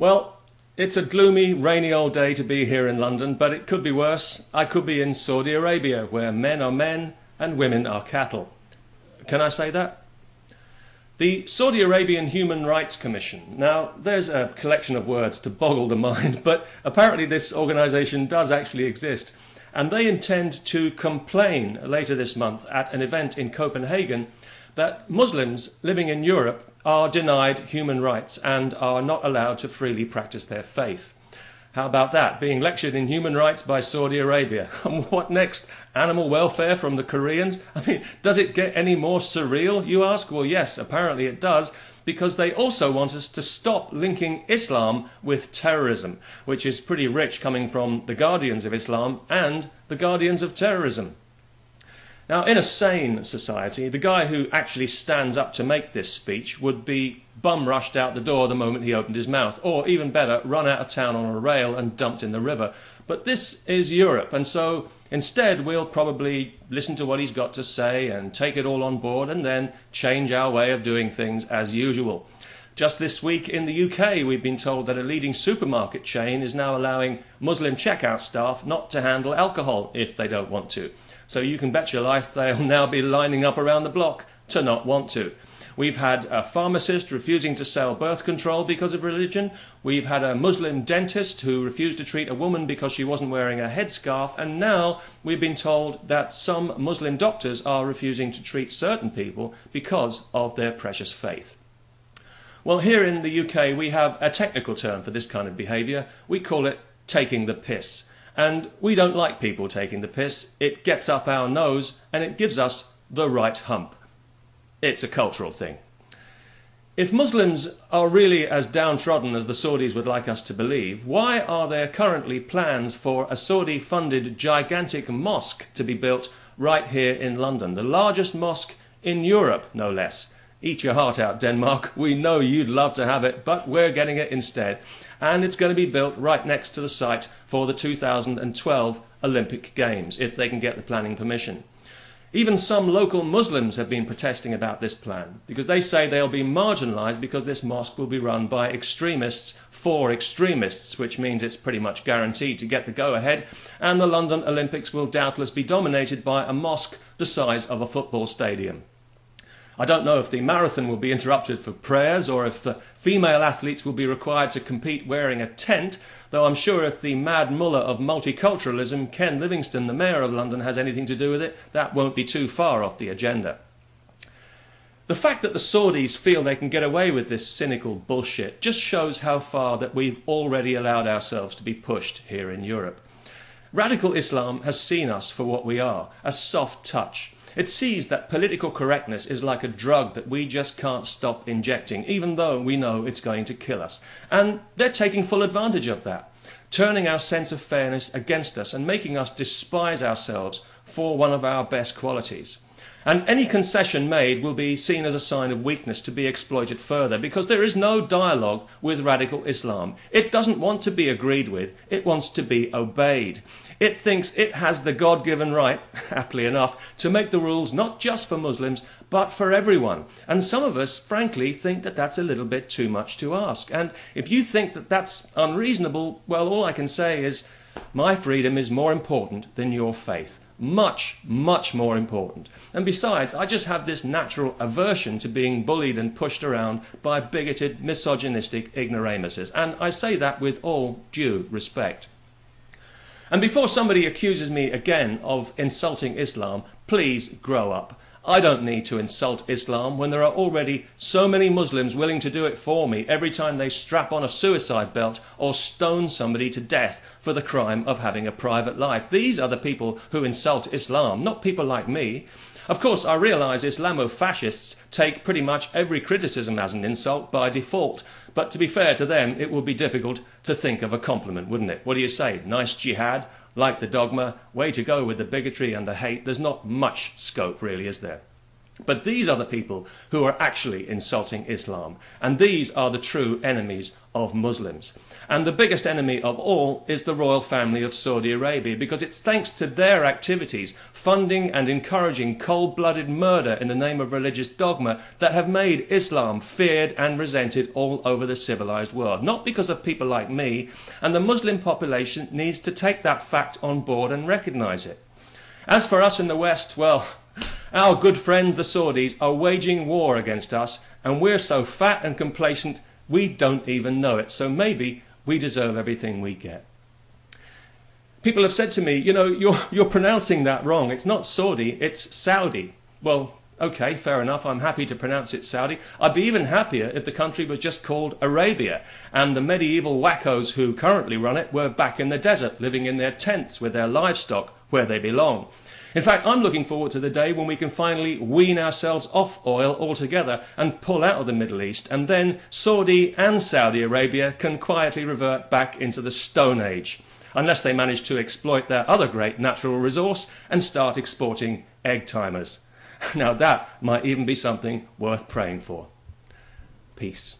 Well, it's a gloomy, rainy old day to be here in London, but it could be worse. I could be in Saudi Arabia, where men are men and women are cattle. Can I say that? The Saudi Arabian Human Rights Commission. Now, there's a collection of words to boggle the mind, but apparently this organisation does actually exist. And they intend to complain later this month at an event in Copenhagen that Muslims living in Europe are denied human rights and are not allowed to freely practice their faith. How about that? Being lectured in human rights by Saudi Arabia. And what next? Animal welfare from the Koreans? I mean, does it get any more surreal, you ask? Well, yes, apparently it does, because they also want us to stop linking Islam with terrorism, which is pretty rich coming from the guardians of Islam and the guardians of terrorism. Now, in a sane society, the guy who actually stands up to make this speech would be bum-rushed out the door the moment he opened his mouth, or even better, run out of town on a rail and dumped in the river. But this is Europe, and so instead we'll probably listen to what he's got to say and take it all on board and then change our way of doing things as usual. Just this week in the UK, we've been told that a leading supermarket chain is now allowing Muslim checkout staff not to handle alcohol if they don't want to. So you can bet your life they'll now be lining up around the block to not want to. We've had a pharmacist refusing to sell birth control because of religion. We've had a Muslim dentist who refused to treat a woman because she wasn't wearing a headscarf. And now we've been told that some Muslim doctors are refusing to treat certain people because of their precious faith. Well, here in the UK, we have a technical term for this kind of behaviour. We call it taking the piss. And we don't like people taking the piss. It gets up our nose and it gives us the right hump. It's a cultural thing. If Muslims are really as downtrodden as the Saudis would like us to believe, why are there currently plans for a Saudi-funded gigantic mosque to be built right here in London? The largest mosque in Europe, no less. Eat your heart out, Denmark. We know you'd love to have it, but we're getting it instead. And it's going to be built right next to the site for the 2012 Olympic Games, if they can get the planning permission. Even some local Muslims have been protesting about this plan, because they say they'll be marginalised because this mosque will be run by extremists for extremists, which means it's pretty much guaranteed to get the go-ahead, and the London Olympics will doubtless be dominated by a mosque the size of a football stadium. I don't know if the marathon will be interrupted for prayers or if the female athletes will be required to compete wearing a tent, though I'm sure if the mad mullah of multiculturalism, Ken Livingstone, the mayor of London, has anything to do with it, that won't be too far off the agenda. The fact that the Saudis feel they can get away with this cynical bullshit just shows how far that we've already allowed ourselves to be pushed here in Europe. Radical Islam has seen us for what we are, a soft touch. It sees that political correctness is like a drug that we just can't stop injecting, even though we know it's going to kill us. And they're taking full advantage of that, turning our sense of fairness against us and making us despise ourselves for one of our best qualities. And any concession made will be seen as a sign of weakness to be exploited further, because there is no dialogue with radical Islam. It doesn't want to be agreed with, it wants to be obeyed. It thinks it has the God-given right, aptly enough, to make the rules not just for Muslims, but for everyone. And some of us, frankly, think that that's a little bit too much to ask. And if you think that that's unreasonable, well, all I can say is, my freedom is more important than your faith. Much, much more important. And besides, I just have this natural aversion to being bullied and pushed around by bigoted, misogynistic ignoramuses. And I say that with all due respect. And before somebody accuses me again of insulting Islam, please grow up. I don't need to insult Islam when there are already so many Muslims willing to do it for me every time they strap on a suicide belt or stone somebody to death for the crime of having a private life. These are the people who insult Islam, not people like me. Of course, I realise Islamo-fascists take pretty much every criticism as an insult by default, but to be fair to them, it would be difficult to think of a compliment, wouldn't it? What do you say? Nice jihad? Like the dogma? Way to go with the bigotry and the hate. There's not much scope, really, is there? But these are the people who are actually insulting Islam, and these are the true enemies of Muslims. And the biggest enemy of all is the royal family of Saudi Arabia, because it's thanks to their activities, funding and encouraging cold-blooded murder in the name of religious dogma, that have made Islam feared and resented all over the civilized world. Not because of people like me, and the Muslim population needs to take that fact on board and recognize it. As for us in the West, well, our good friends the Saudis are waging war against us, and we're so fat and complacent we don't even know it, so maybe we deserve everything we get. People have said to me, you know, you're pronouncing that wrong. It's not Saudi, it's Saudi. Well, okay, fair enough, I'm happy to pronounce it Saudi. I'd be even happier if the country was just called Arabia, and the medieval wackos who currently run it were back in the desert, living in their tents with their livestock where they belong. In fact, I'm looking forward to the day when we can finally wean ourselves off oil altogether and pull out of the Middle East, and then Saudi and Saudi Arabia can quietly revert back into the Stone Age, unless they manage to exploit their other great natural resource and start exporting egg timers. Now that might even be something worth praying for. Peace.